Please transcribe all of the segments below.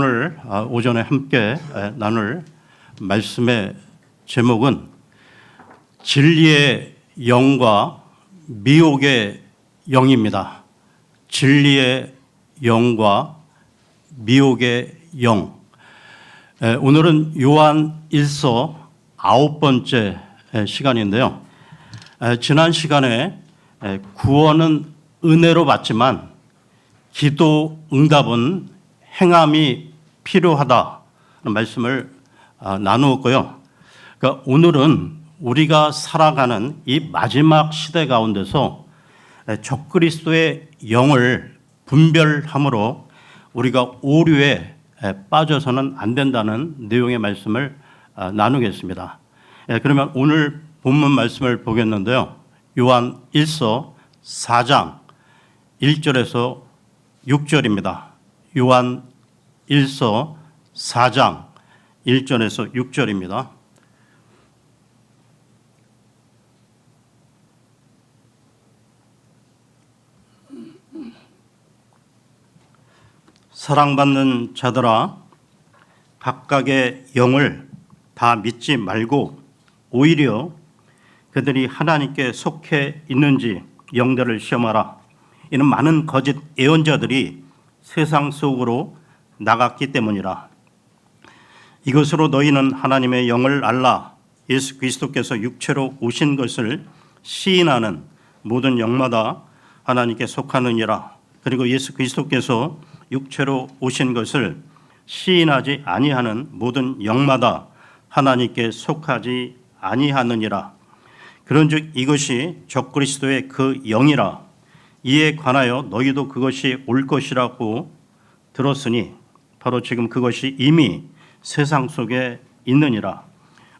오늘 오전에 함께 나눌 말씀의 제목은 진리의 영과 미혹의 영입니다. 진리의 영과 미혹의 영. 오늘은 요한 1서 9번째 시간인데요. 지난 시간에 구원은 은혜로 받지만 기도 응답은 행함이 필요하다는 말씀을 나누었고요. 그러니까 오늘은 우리가 살아가는 이 마지막 시대 가운데서 적그리스도의 영을 분별함으로 우리가 오류에 빠져서는 안 된다는 내용의 말씀을 나누겠습니다. 그러면 오늘 본문 말씀을 보겠는데요. 요한 1서 4장 1절에서 6절입니다. 요한 1서 4장 1절에서 6절입니다. 사랑받는 자들아, 각각의 영을 다 믿지 말고 오히려 그들이 하나님께 속해 있는지 영들을 시험하라. 이는 많은 거짓 예언자들이 세상 속으로 나갔기 때문이라. 이것으로 너희는 하나님의 영을 알라. 예수 그리스도께서 육체로 오신 것을 시인하는 모든 영마다 하나님께 속하느니라. 그리고 예수 그리스도께서 육체로 오신 것을 시인하지 아니하는 모든 영마다 하나님께 속하지 아니하느니라. 그런즉 이것이 적그리스도의 그 영이라. 이에 관하여 너희도 그것이 올 것이라고 들었으니 바로 지금 그것이 이미 세상 속에 있느니라.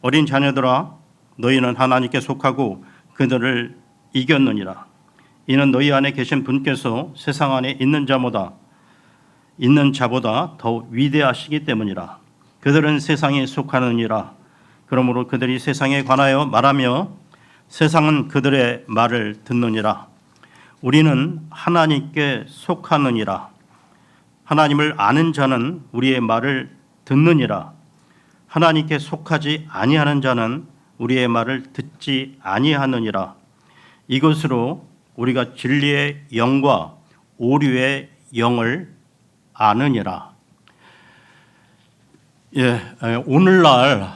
어린 자녀들아, 너희는 하나님께 속하고 그들을 이겼느니라. 이는 너희 안에 계신 분께서 세상 안에 있는 자보다 더 위대하시기 때문이라. 그들은 세상에 속하느니라. 그러므로 그들이 세상에 관하여 말하며 세상은 그들의 말을 듣느니라. 우리는 하나님께 속하느니라. 하나님을 아는 자는 우리의 말을 듣느니라. 하나님께 속하지 아니하는 자는 우리의 말을 듣지 아니하느니라. 이것으로 우리가 진리의 영과 오류의 영을 아느니라. 오늘날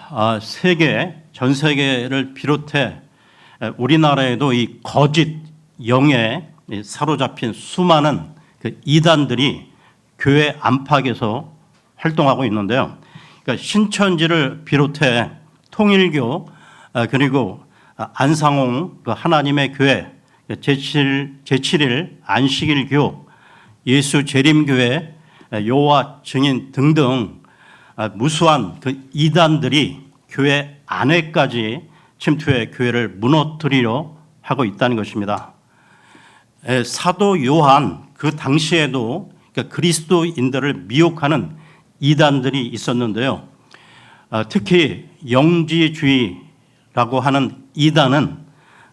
전 세계를 비롯해 우리나라에도 이 거짓 영에 사로잡힌 수많은 그 이단들이 교회 안팎에서 활동하고 있는데요. 그러니까 신천지를 비롯해 통일교 그리고 안상홍 그 하나님의 교회, 제7일 안식일교, 예수재림교회, 여호와 증인 등등 무수한 그 이단들이 교회 안에까지 침투해 교회를 무너뜨리려 하고 있다는 것입니다. 사도 요한 그 당시에도 그러니까 그리스도인들을 미혹하는 이단들이 있었는데요. 특히 영지주의라고 하는 이단은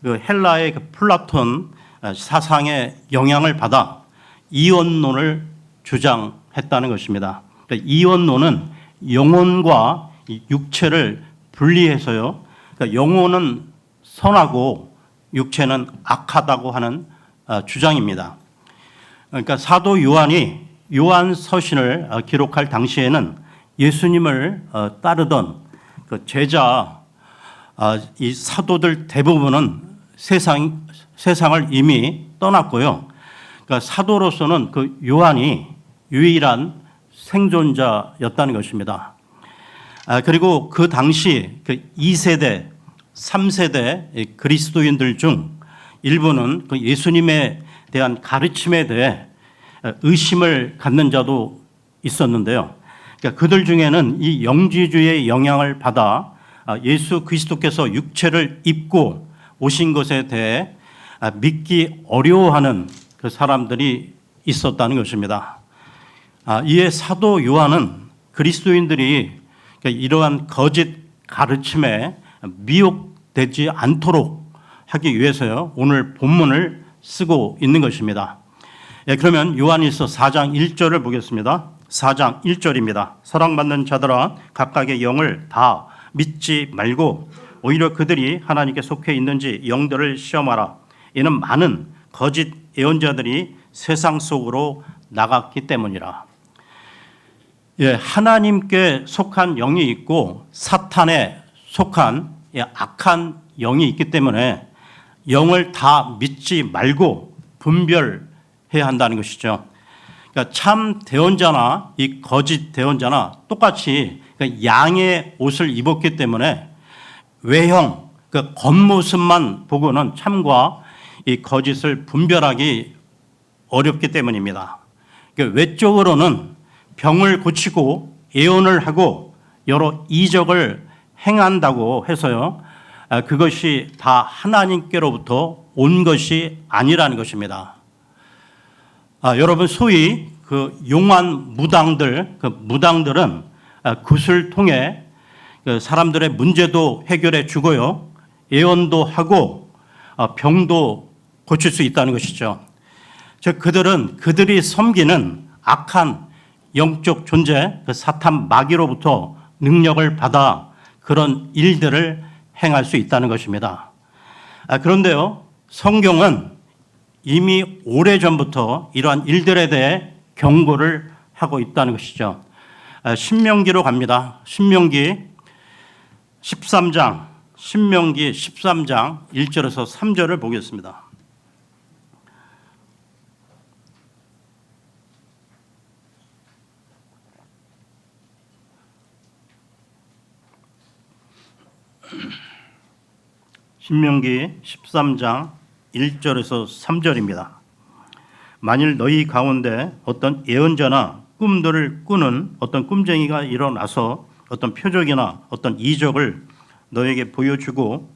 그 헬라의 그 플라톤 사상의 영향을 받아 이원론을 주장했다는 것입니다. 그러니까 이원론은 영혼과 육체를 분리해서요. 그러니까 영혼은 선하고 육체는 악하다고 하는 주장입니다. 그러니까 사도 요한이 요한 서신을 기록할 당시에는 예수님을 따르던 그 제자 이 사도들 대부분은 세상을 이미 떠났고요. 그러니까 사도로서는 그 요한이 유일한 생존자였다는 것입니다. 그리고 그 당시 그 2세대, 3세대 그리스도인들 중 일부는 그 예수님에 대한 가르침에 대해 의심을 갖는 자도 있었는데요. 그러니까 그들 중에는 이 영지주의의 영향을 받아 예수 그리스도께서 육체를 입고 오신 것에 대해 믿기 어려워하는 그 사람들이 있었다는 것입니다. 이에 사도 요한은 그리스도인들이 이러한 거짓 가르침에 미혹되지 않도록 하기 위해서요, 오늘 본문을 쓰고 있는 것입니다. 그러면 요한일서 4장 1절을 보겠습니다. 4장 1절입니다. 사랑받는 자들아 각각의 영을 다 믿지 말고 오히려 그들이 하나님께 속해 있는지 영들을 시험하라. 이는 많은 거짓 예언자들이 세상 속으로 나갔기 때문이라. 예, 하나님께 속한 영이 있고 사탄에 속한 악한 영이 있기 때문에 영을 다 믿지 말고 분별해야 한다는 것이죠. 그러니까 참 대언자나 이 거짓 대언자나 똑같이 양의 옷을 입었기 때문에 외형, 그 겉모습만 보고는 참과 이 거짓을 분별하기 어렵기 때문입니다. 그러니까 외적으로는 병을 고치고 예언을 하고 여러 이적을 행한다고 해서요, 그것이 다 하나님께로부터 온 것이 아니라는 것입니다. 여러분 소위 그 용한 무당들, 그 무당들은 굿을 통해 사람들의 문제도 해결해 주고요, 예언도 하고 병도 고칠 수 있다는 것이죠. 즉 그들은 그들이 섬기는 악한 영적 존재, 그 사탄 마귀로부터 능력을 받아 그런 일들을 행할 수 있다는 것입니다. 그런데요, 성경은 이미 오래전부터 이러한 일들에 대해 경고를 하고 있다는 것이죠. 신명기로 갑니다. 신명기 13장 1절에서 3절을 보겠습니다. 신명기 13장 1절에서 3절입니다. 만일 너희 가운데 어떤 예언자나 꿈들을 꾸는 어떤 꿈쟁이가 일어나서 어떤 표적이나 어떤 이적을 너에게 보여주고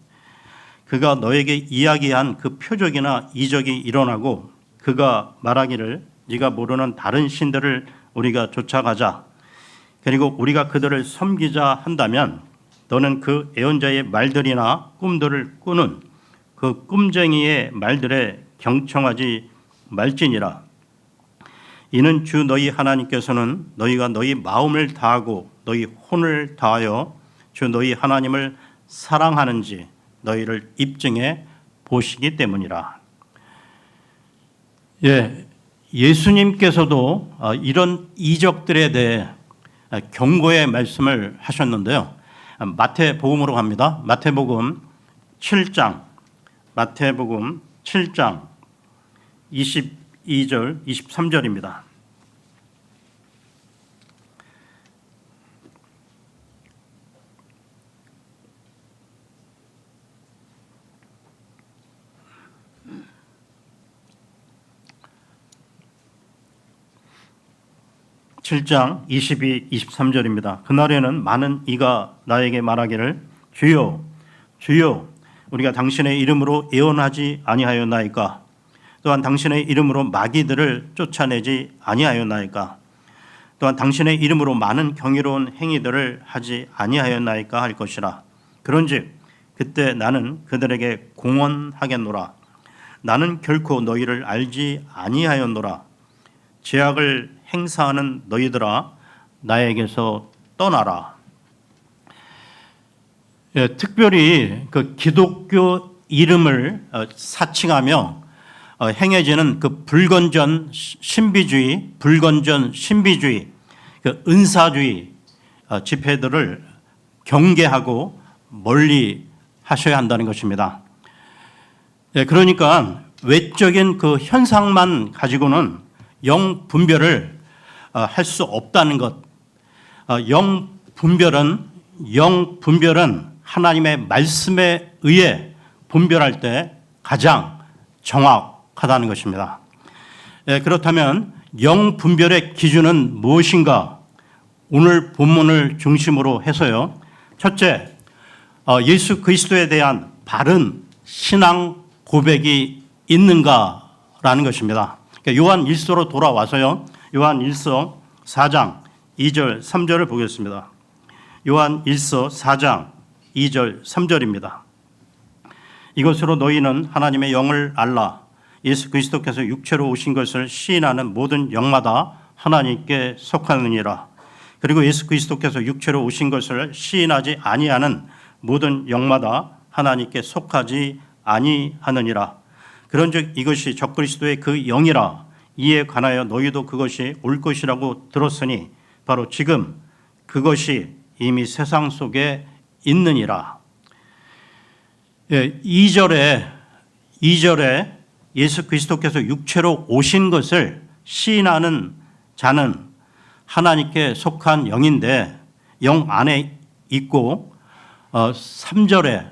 그가 너에게 이야기한 그 표적이나 이적이 일어나고 그가 말하기를 네가 모르는 다른 신들을 우리가 쫓아가자, 그리고 우리가 그들을 섬기자 한다면 너는 그 예언자의 말들이나 꿈들을 꾸는 그 꿈쟁이의 말들에 경청하지 말지니라. 이는 주 너희 하나님께서는 너희가 너희 마음을 다하고 너희 혼을 다하여 주 너희 하나님을 사랑하는지 너희를 입증해 보시기 때문이라. 예, 예수님께서도 이런 이적들에 대해 경고의 말씀을 하셨는데요. 마태복음으로 갑니다. 마태복음 7장 22절 23절입니다. (7장) 22, 23절입니다. 그날에는 많은 이가 나에게 말하기를 주여 주여 우리가 당신의 이름으로 예언하지 아니하였나이까? 또한 당신의 이름으로 마귀들을 쫓아내지 아니하였나이까? 또한 당신의 이름으로 많은 경이로운 행위들을 하지 아니하였나이까 할 것이라. 그런즉 그때 나는 그들에게 공언하겠노라. 나는 결코 너희를 알지 아니하였노라. 죄악을 행사하는 너희들아 나에게서 떠나라. 예, 특별히 그 기독교 이름을 사칭하며 행해지는 그 불건전 신비주의, 그 은사주의 집회들을 경계하고 멀리 하셔야 한다는 것입니다. 예, 그러니까 외적인 그 현상만 가지고는 영 분별을 할 수 없다는 것. 영 분별은 하나님의 말씀에 의해 분별할 때 가장 정확하다는 것입니다. 그렇다면 영 분별의 기준은 무엇인가? 오늘 본문을 중심으로 해서요. 첫째, 예수 그리스도에 대한 바른 신앙 고백이 있는가라는 것입니다. 요한 1서로 돌아와서요. 요한 1서 4장 2절 3절을 보겠습니다. 요한 1서 4장 2절 3절입니다. 이것으로 너희는 하나님의 영을 알라. 예수 그리스도께서 육체로 오신 것을 시인하는 모든 영마다 하나님께 속하느니라. 그리고 예수 그리스도께서 육체로 오신 것을 시인하지 아니하는 모든 영마다 하나님께 속하지 아니하느니라. 그런즉 이것이 적그리스도의 그 영이라. 이에 관하여 너희도 그것이 올 것이라고 들었으니 바로 지금 그것이 이미 세상 속에 있느니라. 2절에 예수 그리스도께서 육체로 오신 것을 시인하는 자는 하나님께 속한 영인데 영 안에 있고 3절에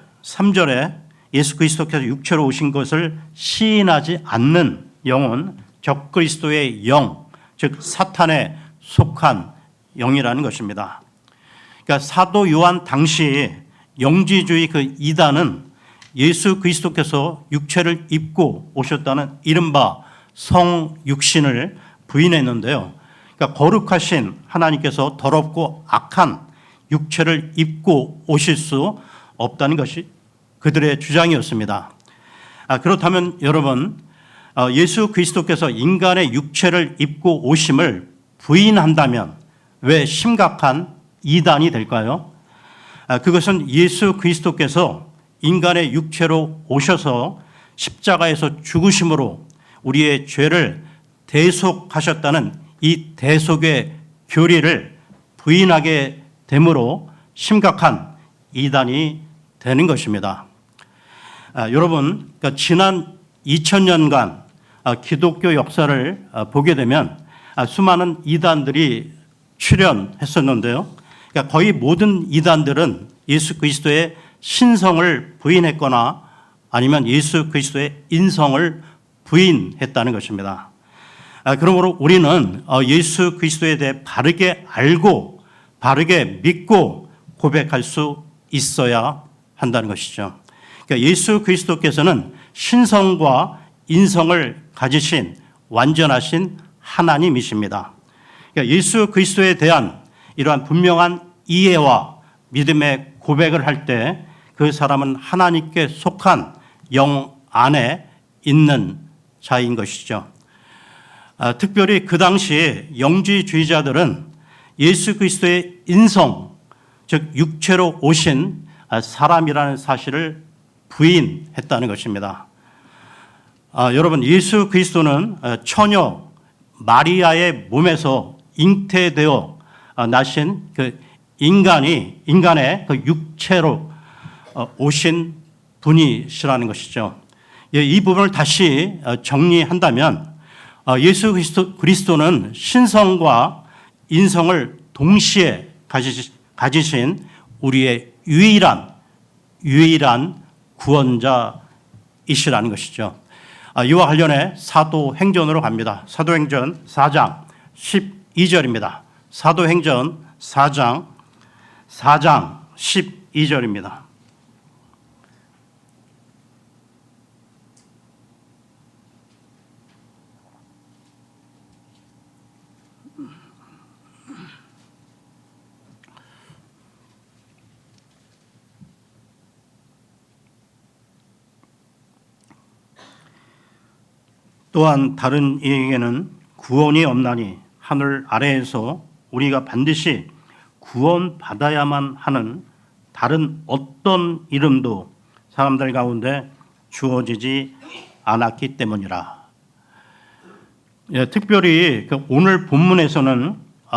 예수 그리스도께서 육체로 오신 것을 시인하지 않는 영은 적그리스도의 영, 즉 사탄에 속한 영이라는 것입니다. 그러니까 사도 요한 당시 영지주의 그 이단은 예수 그리스도께서 육체를 입고 오셨다는 이른바 성육신을 부인했는데요. 그러니까 거룩하신 하나님께서 더럽고 악한 육체를 입고 오실 수 없다는 것이 그들의 주장이었습니다. 그렇다면 여러분, 예수 그리스도께서 인간의 육체를 입고 오심을 부인한다면 왜 심각한 이단이 될까요? 그것은 예수 그리스도께서 인간의 육체로 오셔서 십자가에서 죽으심으로 우리의 죄를 대속하셨다는 이 대속의 교리를 부인하게 되므로 심각한 이단이 되는 것입니다. 여러분, 그러니까 지난 2000년간 기독교 역사를 보게 되면 수많은 이단들이 출현했었는데요. 그러니까 거의 모든 이단들은 예수 그리스도의 신성을 부인했거나 아니면 예수 그리스도의 인성을 부인했다는 것입니다. 그러므로 우리는 예수 그리스도에 대해 바르게 알고 바르게 믿고 고백할 수 있어야 한다는 것이죠. 그러니까 예수 그리스도께서는 신성과 인성을 가지신 완전하신 하나님이십니다. 그러니까 예수 그리스도에 대한 이러한 분명한 이해와 믿음의 고백을 할 때 그 사람은 하나님께 속한 영 안에 있는 자인 것이죠. 특별히 그 당시 영지주의자들은 예수 그리스도의 인성, 즉 육체로 오신 사람이라는 사실을 부인했다는 것입니다. 여러분, 예수 그리스도는 처녀 마리아의 몸에서 잉태되어 나신 그 인간의 그 육체로 오신 분이시라는 것이죠. 이 부분을 다시 정리한다면 예수 그리스도는 신성과 인성을 동시에 가지신 우리의 유일한 구원자이시라는 것이죠. 이와 관련해 사도행전으로 갑니다. 사도행전 4장 12절입니다. 사도행전 4장 12절입니다. 또한 다른 이에게는 구원이 없나니 하늘 아래에서 우리가 반드시 구원받아야만 하는 다른 어떤 이름도 사람들 가운데 주어지지 않았기 때문이라. 특별히 오늘 본문에서는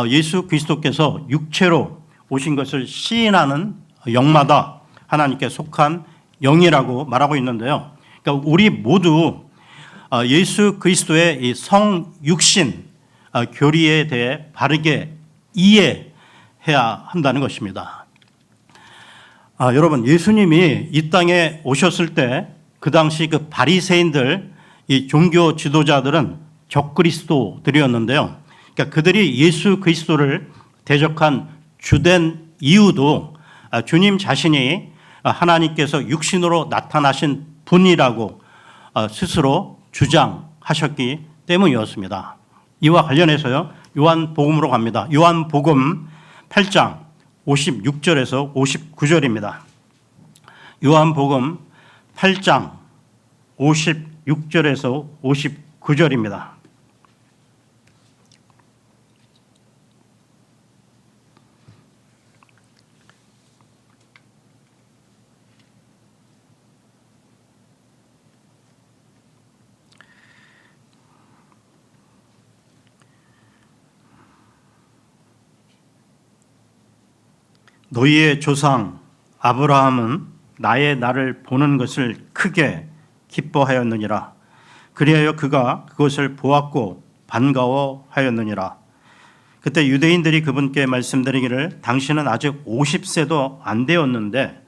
예수 그리스도께서 육체로 오신 것을 시인하는 영마다 하나님께 속한 영이라고 말하고 있는데요. 그러니까 우리 모두 예수 그리스도의 이 성육신 교리에 대해 바르게 이해해야 한다는 것입니다. 여러분, 예수님이 이 땅에 오셨을 때 그 당시 그 바리새인들, 이 종교 지도자들은 적그리스도들이었는데요. 그러니까 그들이 예수 그리스도를 대적한 주된 이유도 주님 자신이 하나님께서 육신으로 나타나신 분이라고 스스로 주장하셨기 때문이었습니다. 이와 관련해서요, 요한복음으로 갑니다. 요한복음 8장 56절에서 59절입니다. 요한복음 8장 56절에서 59절입니다. 너희의 조상 아브라함은 나의 날을 보는 것을 크게 기뻐하였느니라. 그리하여 그가 그것을 보았고 반가워하였느니라. 그때 유대인들이 그분께 말씀드리기를 당신은 아직 50세도 안 되었는데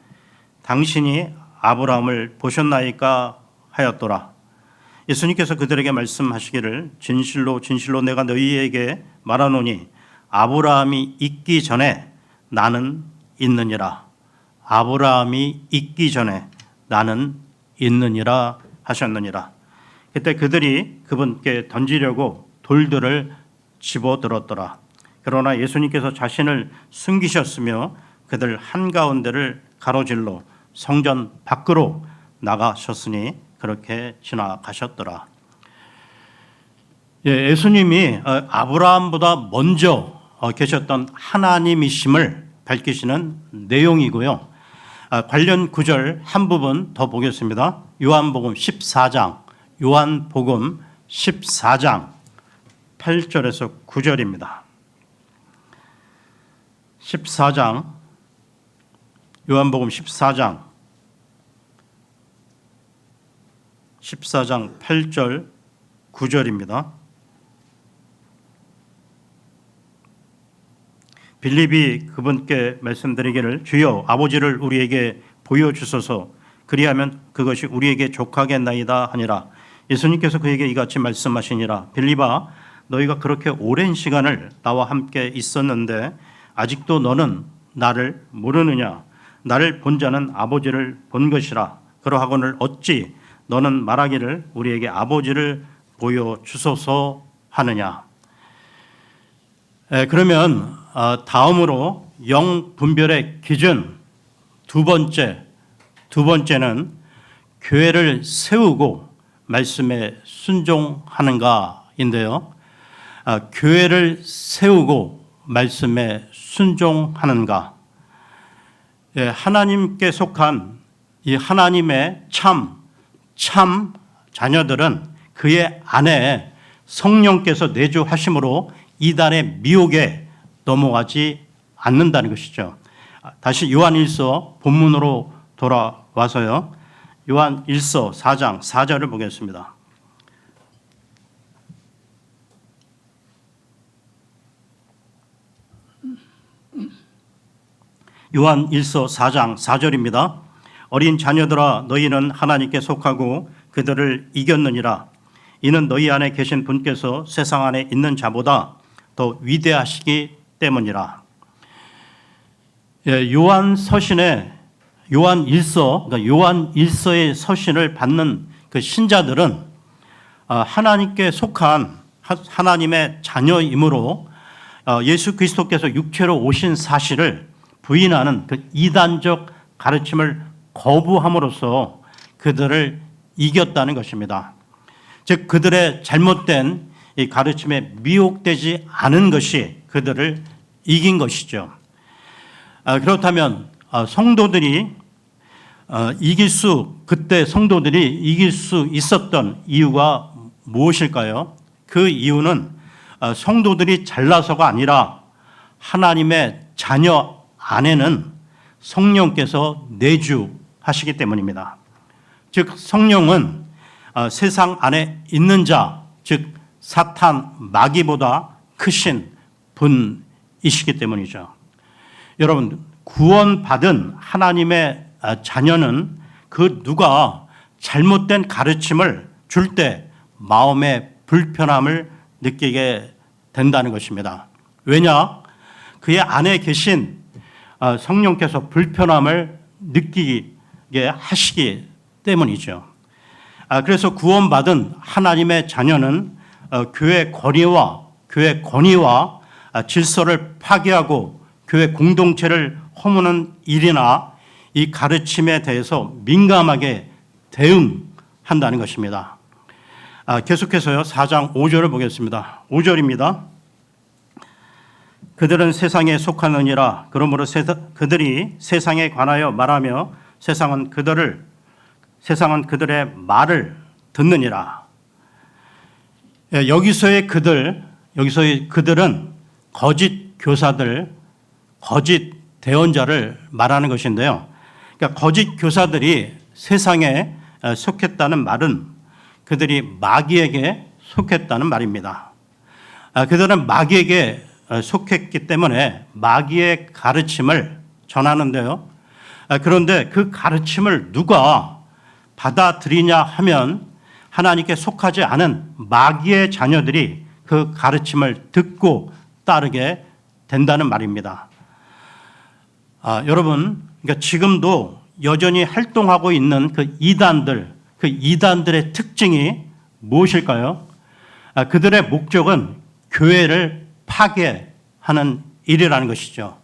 당신이 아브라함을 보셨나이까 하였더라. 예수님께서 그들에게 말씀하시기를 진실로 진실로 내가 너희에게 말하노니 아브라함이 있기 전에 나는 있느니라. 아브라함이 있기 전에 나는 있느니라 하셨느니라. 그때 그들이 그분께 던지려고 돌들을 집어들었더라. 그러나 예수님께서 자신을 숨기셨으며 그들 한가운데를 가로질러 성전 밖으로 나가셨으니 그렇게 지나가셨더라. 예수님이 아브라함보다 먼저 계셨던 하나님이심을 밝히시는 내용이고요. 관련 구절 한 부분 더 보겠습니다. 요한복음 14장 8절에서 9절입니다. 14장 8절 9절입니다. 빌립이 그분께 말씀드리기를 주여 아버지를 우리에게 보여주소서 그리하면 그것이 우리에게 족하겠나이다 하니라. 예수님께서 그에게 이같이 말씀하시니라. 빌립아 너희가 그렇게 오랜 시간을 나와 함께 있었는데 아직도 너는 나를 모르느냐. 나를 본 자는 아버지를 본 것이라. 그러하거늘 어찌 너는 말하기를 우리에게 아버지를 보여주소서 하느냐. 그러면 다음으로 영분별의 기준 두 번째는 교회를 세우고 말씀에 순종하는가인데요. 교회를 세우고 말씀에 순종하는가. 하나님께 속한 이 하나님의 참 자녀들은 그의 안에 성령께서 내주하심으로 이단의 미혹에 넘어가지 않는다는 것이죠. 다시 요한일서 본문으로 돌아와서요. 요한일서 4장 4절을 보겠습니다. 요한일서 4장 4절입니다. 어린 자녀들아 너희는 하나님께 속하고 그들을 이겼느니라. 이는 너희 안에 계신 분께서 세상 안에 있는 자보다 더 위대하시기 때문이라. 요한일서의 서신을 받는 그 신자들은 하나님께 속한 하나님의 자녀이므로 예수 그리스도께서 육체로 오신 사실을 부인하는 그 이단적 가르침을 거부함으로써 그들을 이겼다는 것입니다. 즉 그들의 잘못된 이 가르침에 미혹되지 않은 것이 그들을 이긴 것이죠. 그렇다면 그때 성도들이 이길 수 있었던 이유가 무엇일까요? 그 이유는 성도들이 잘나서가 아니라 하나님의 자녀 안에는 성령께서 내주하시기 때문입니다. 즉 성령은 세상 안에 있는 자, 즉 사탄 마귀보다 크신 분이시기 때문이죠. 여러분 구원받은 하나님의 자녀는 그 누가 잘못된 가르침을 줄 때 마음의 불편함을 느끼게 된다는 것입니다. 왜냐? 그의 안에 계신 성령께서 불편함을 느끼게 하시기 때문이죠. 그래서 구원받은 하나님의 자녀는 교회 권위와 질서를 파괴하고 교회 공동체를 허무는 일이나 이 가르침에 대해서 민감하게 대응한다는 것입니다. 계속해서요 4장 5절을 보겠습니다. 5절입니다. 그들은 세상에 속하느니라. 그러므로 그들이 세상에 관하여 말하며 세상은 그들의 말을 듣느니라. 여기서의 그들은 거짓 교사들, 거짓 대언자를 말하는 것인데요. 그러니까 거짓 교사들이 세상에 속했다는 말은 그들이 마귀에게 속했다는 말입니다. 그들은 마귀에게 속했기 때문에 마귀의 가르침을 전하는데요. 그런데 그 가르침을 누가 받아들이냐 하면 하나님께 속하지 않은 마귀의 자녀들이 그 가르침을 듣고 따르게 된다는 말입니다. 여러분, 그러니까 지금도 여전히 활동하고 있는 그 이단들의 특징이 무엇일까요? 그들의 목적은 교회를 파괴하는 일이라는 것이죠.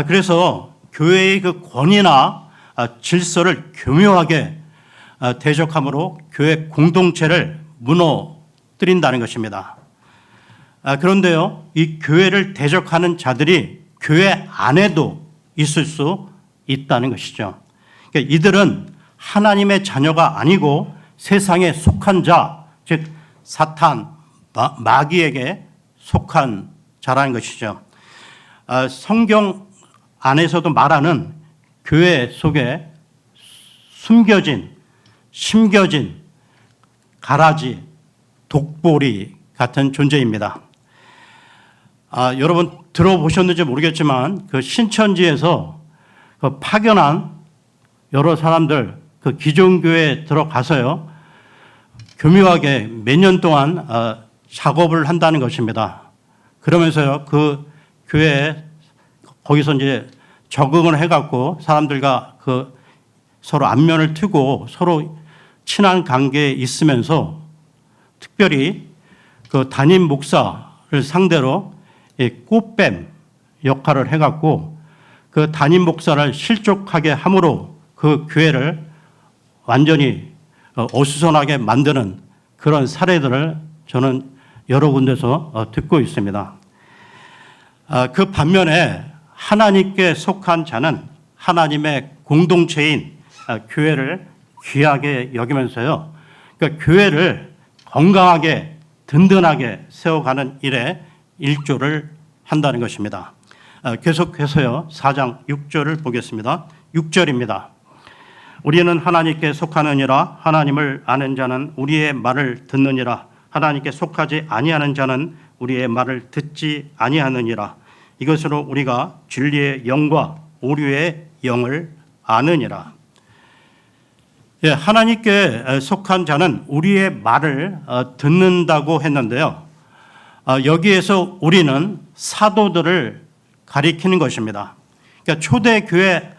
그래서 교회의 그 권위나 질서를 교묘하게 대적함으로 교회 공동체를 무너뜨린다는 것입니다. 그런데요, 이 교회를 대적하는 자들이 교회 안에도 있을 수 있다는 것이죠. 그러니까 이들은 하나님의 자녀가 아니고 세상에 속한 자, 즉 사탄, 마귀에게 속한 자라는 것이죠. 성경 안에서도 말하는 교회 속에 숨겨진, 심겨진 가라지, 독보리 같은 존재입니다. 여러분 들어보셨는지 모르겠지만 그 신천지에서 그 파견한 여러 사람들 그 기존교회에 들어가서요, 교묘하게 몇 년 동안 작업을 한다는 것입니다. 그러면서요, 그 교회에 거기서 이제 적응을 해갖고 사람들과 그 서로 안면을 트고 서로 친한 관계에 있으면서 특별히 그 담임 목사를 상대로 꽃뱀 역할을 해갖고 그 담임 목사를 실족하게 함으로 그 교회를 완전히 어수선하게 만드는 그런 사례들을 저는 여러 군데서 듣고 있습니다. 그 반면에 하나님께 속한 자는 하나님의 공동체인 교회를 귀하게 여기면서요, 그러니까 교회를 건강하게 든든하게 세워가는 일에 일조를 한다는 것입니다. 계속해서요 4장 6절을 보겠습니다. 6절입니다. 우리는 하나님께 속하느니라. 하나님을 아는 자는 우리의 말을 듣느니라. 하나님께 속하지 아니하는 자는 우리의 말을 듣지 아니하느니라. 이것으로 우리가 진리의 영과 오류의 영을 아느니라. 하나님께 속한 자는 우리의 말을 듣는다고 했는데요. 여기에서 우리는 사도들을 가리키는 것입니다. 그러니까 초대교회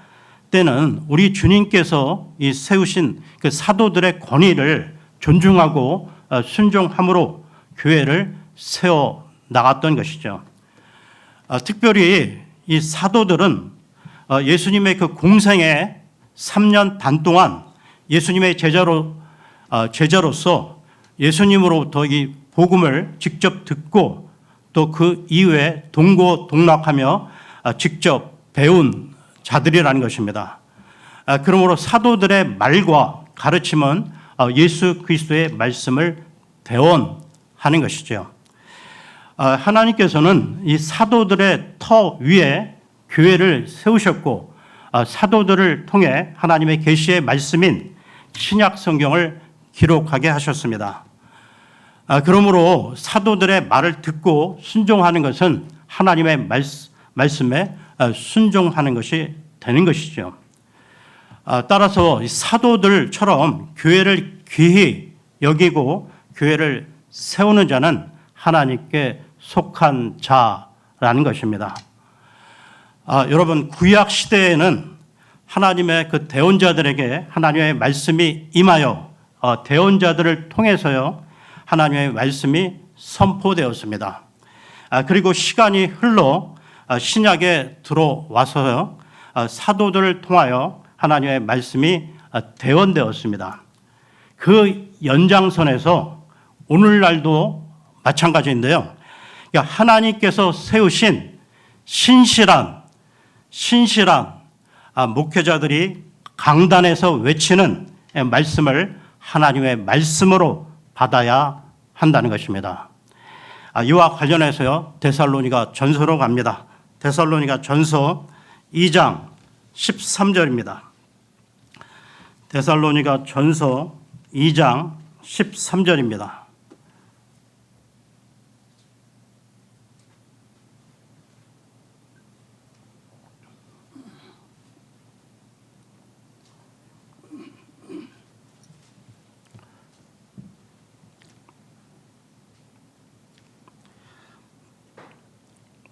때는 우리 주님께서 이 세우신 그 사도들의 권위를 존중하고 순종함으로 교회를 세워 나갔던 것이죠. 특별히 이 사도들은 예수님의 그 공생의 3년 반 동안 예수님의 제자로서 예수님으로부터 이 복음을 직접 듣고 또 그 이후에 동고동락하며 직접 배운 자들이라는 것입니다. 그러므로 사도들의 말과 가르침은 예수 그리스도의 말씀을 대언하는 것이죠. 하나님께서는 이 사도들의 터 위에 교회를 세우셨고 사도들을 통해 하나님의 계시의 말씀인 신약 성경을 기록하게 하셨습니다. 그러므로 사도들의 말을 듣고 순종하는 것은 하나님의 말씀에 순종하는 것이 되는 것이죠. 따라서 사도들처럼 교회를 귀히 여기고 교회를 세우는 자는 하나님께 속한 자라는 것입니다. 여러분 구약 시대에는 하나님의 그 대언자들에게 하나님의 말씀이 임하여 대언자들을 통해서요 하나님의 말씀이 선포되었습니다. 그리고 시간이 흘러 신약에 들어와서요 사도들을 통하여 하나님의 말씀이 대언되었습니다. 그 연장선에서 오늘날도 마찬가지인데요. 그러니까 하나님께서 세우신 신실한 목회자들이 강단에서 외치는 말씀을 하나님의 말씀으로 받아야 한다는 것입니다. 이와 관련해서요 데살로니가 전서로 갑니다. 데살로니가 전서 2장 13절입니다. 데살로니가 전서 2장 13절입니다.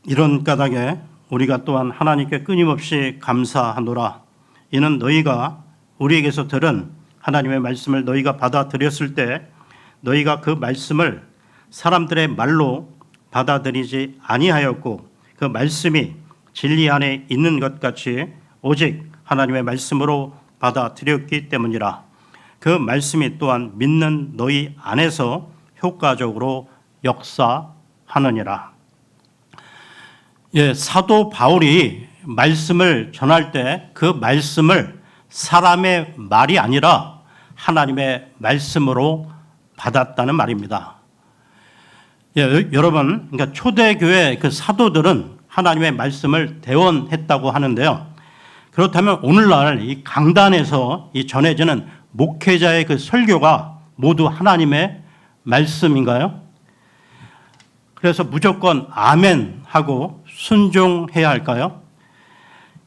이런 까닭에 우리가 또한 하나님께 끊임없이 감사하노라. 이는 너희가 우리에게서 들은 하나님의 말씀을 너희가 받아들였을 때 너희가 그 말씀을 사람들의 말로 받아들이지 아니하였고 그 말씀이 진리 안에 있는 것 같이 오직 하나님의 말씀으로 받아들였기 때문이라. 그 말씀이 또한 믿는 너희 안에서 효과적으로 역사하느니라. 사도 바울이 말씀을 전할 때 그 말씀을 사람의 말이 아니라 하나님의 말씀으로 받았다는 말입니다. 여러분, 그러니까 초대교회 그 사도들은 하나님의 말씀을 대언했다고 하는데요. 그렇다면 오늘날 이 강단에서 이 전해지는 목회자의 그 설교가 모두 하나님의 말씀인가요? 그래서 무조건 아멘 하고 순종해야 할까요?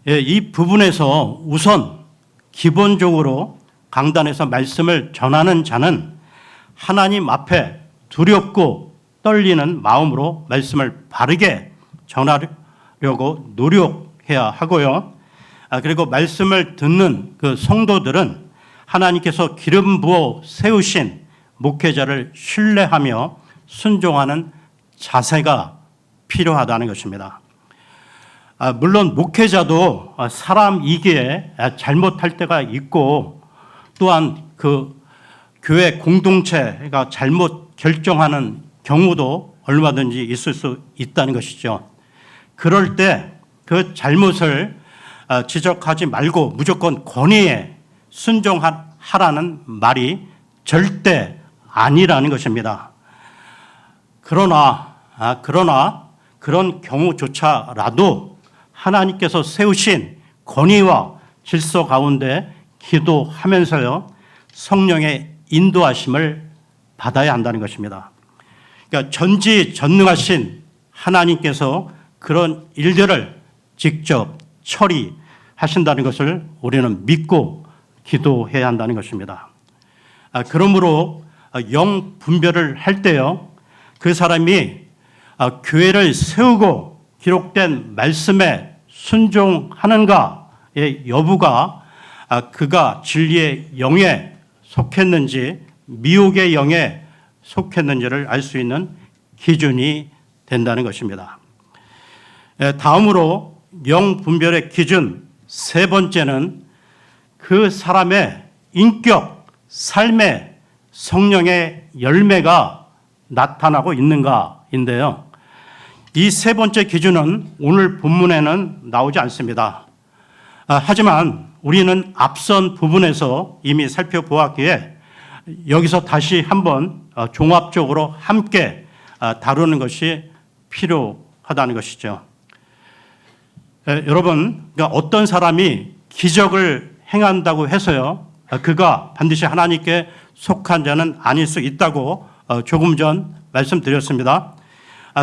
이 부분에서 우선 기본적으로 강단에서 말씀을 전하는 자는 하나님 앞에 두렵고 떨리는 마음으로 말씀을 바르게 전하려고 노력해야 하고요. 그리고 말씀을 듣는 그 성도들은 하나님께서 기름 부어 세우신 목회자를 신뢰하며 순종하는 자세가 필요하다는 것입니다. 물론 목회자도 사람이기에 잘못할 때가 있고 또한 그 교회 공동체가 잘못 결정하는 경우도 얼마든지 있을 수 있다는 것이죠. 그럴 때 그 잘못을 지적하지 말고 무조건 권위에 순종하라는 말이 절대 아니라는 것입니다. 그러나 그런 경우조차라도 하나님께서 세우신 권위와 질서 가운데 기도하면서요 성령의 인도하심을 받아야 한다는 것입니다. 그러니까 전지전능하신 하나님께서 그런 일들을 직접 처리하신다는 것을 우리는 믿고 기도해야 한다는 것입니다. 그러므로 영 분별을 할 때요 그 사람이 교회를 세우고 기록된 말씀에 순종하는가의 여부가 그가 진리의 영에 속했는지 미혹의 영에 속했는지를 알 수 있는 기준이 된다는 것입니다. 다음으로 영 분별의 기준 세 번째는 그 사람의 인격, 삶의 성령의 열매가 나타나고 있는가인데요. 이 세 번째 기준은 오늘 본문에는 나오지 않습니다. 하지만 우리는 앞선 부분에서 이미 살펴보았기에 여기서 다시 한번 종합적으로 함께 다루는 것이 필요하다는 것이죠. 여러분, 그러니까 어떤 사람이 기적을 행한다고 해서요, 그가 반드시 하나님께 속한 자는 아닐 수 있다고 조금 전 말씀드렸습니다.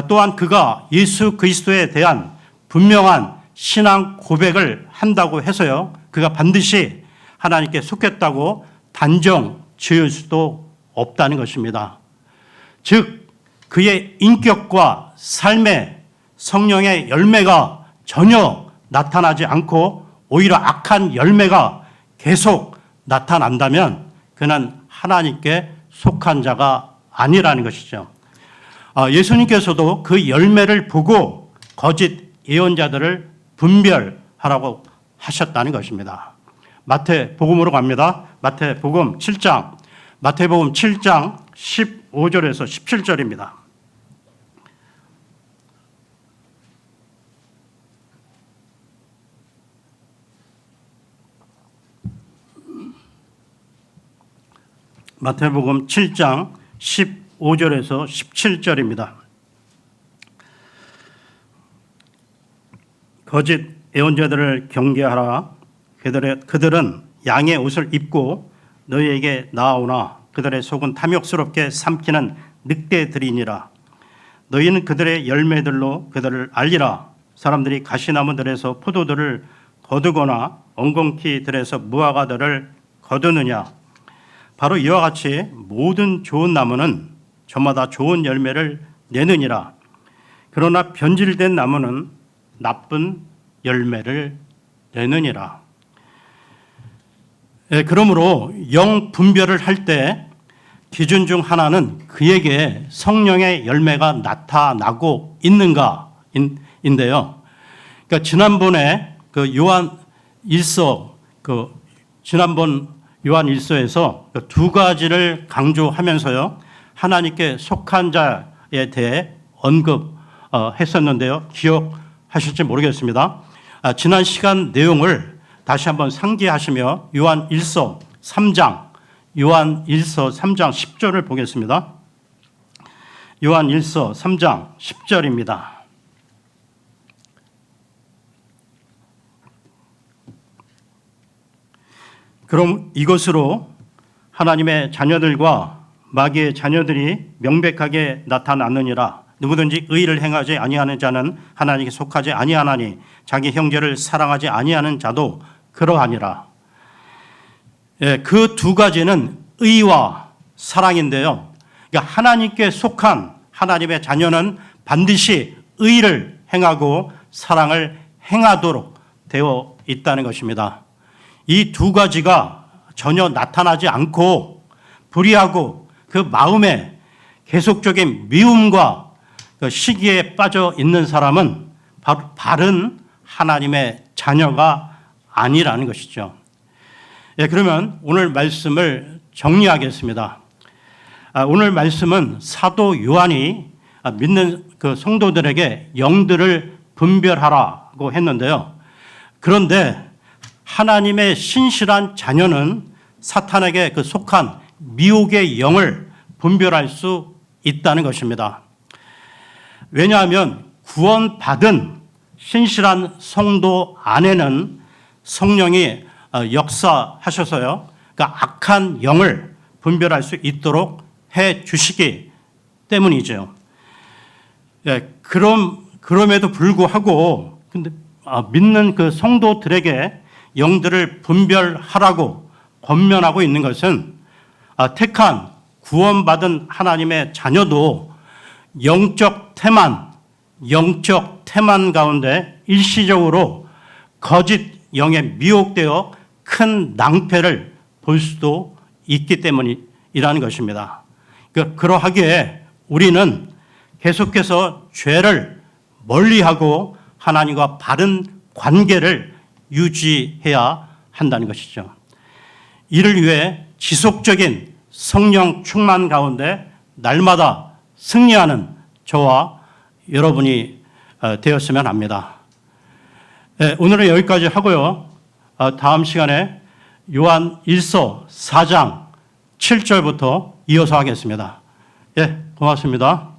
또한 그가 예수 그리스도에 대한 분명한 신앙 고백을 한다고 해서요, 그가 반드시 하나님께 속했다고 단정 지을 수도 없다는 것입니다. 즉, 그의 인격과 삶의 성령의 열매가 전혀 나타나지 않고 오히려 악한 열매가 계속 나타난다면 그는 하나님께 속한 자가 아니라는 것이죠. 예수님께서도 그 열매를 보고 거짓 예언자들을 분별하라고 하셨다는 것입니다. 마태복음으로 갑니다. 마태복음 7장 15절에서 17절입니다. 마태복음 7장 15절에서 17절입니다. 거짓 애원자들을 경계하라. 그들은 양의 옷을 입고 너희에게 나아오나 그들의 속은 탐욕스럽게 삼키는 늑대들이니라. 너희는 그들의 열매들로 그들을 알리라. 사람들이 가시나무들에서 포도들을 거두거나 엉겅퀴들에서 무화과들을 거두느냐. 바로 이와 같이 모든 좋은 나무는 저마다 좋은 열매를 내느니라. 그러나 변질된 나무는 나쁜 열매를 내느니라. 그러므로 영 분별을 할 때 기준 중 하나는 그에게 성령의 열매가 나타나고 있는가인데요. 그러니까 지난번에 그 요한 1서 지난번 요한 1서에서 두 가지를 강조하면서요, 하나님께 속한 자에 대해 언급했었는데요. 기억하실지 모르겠습니다. 지난 시간 내용을 다시 한번 상기하시며 요한 1서 3장 10절을 보겠습니다. 요한 1서 3장 10절입니다. 그럼 이것으로 하나님의 자녀들과 마귀의 자녀들이 명백하게 나타났느니라. 누구든지 의를 행하지 아니하는 자는 하나님께 속하지 아니하나니 자기 형제를 사랑하지 아니하는 자도 그러하니라. 그 두 가지는 의와 사랑인데요. 그러니까 하나님께 속한 하나님의 자녀는 반드시 의를 행하고 사랑을 행하도록 되어 있다는 것입니다. 이 두 가지가 전혀 나타나지 않고 불의하고 그 마음에 계속적인 미움과 그 시기에 빠져 있는 사람은 바른 하나님의 자녀가 아니라는 것이죠. 그러면 오늘 말씀을 정리하겠습니다. 오늘 말씀은 사도 요한이 믿는 그 성도들에게 영들을 분별하라고 했는데요. 그런데 하나님의 신실한 자녀는 사탄에게 그 속한 미혹의 영을 분별할 수 있다는 것입니다. 왜냐하면 구원받은 신실한 성도 안에는 성령이 역사하셔서요, 그러니까 악한 영을 분별할 수 있도록 해 주시기 때문이죠. 그럼에도 불구하고 근데 믿는 그 성도들에게 영들을 분별하라고 권면하고 있는 것은 택한 구원받은 하나님의 자녀도 영적 태만 가운데 일시적으로 거짓 영에 미혹되어 큰 낭패를 볼 수도 있기 때문이라는 것입니다. 그러하기에 우리는 계속해서 죄를 멀리하고 하나님과 바른 관계를 유지해야 한다는 것이죠. 이를 위해 지속적인 성령 충만 가운데 날마다 승리하는 저와 여러분이 되었으면 합니다. 오늘은 여기까지 하고요. 다음 시간에 요한 1서 4장 7절부터 이어서 하겠습니다. 고맙습니다.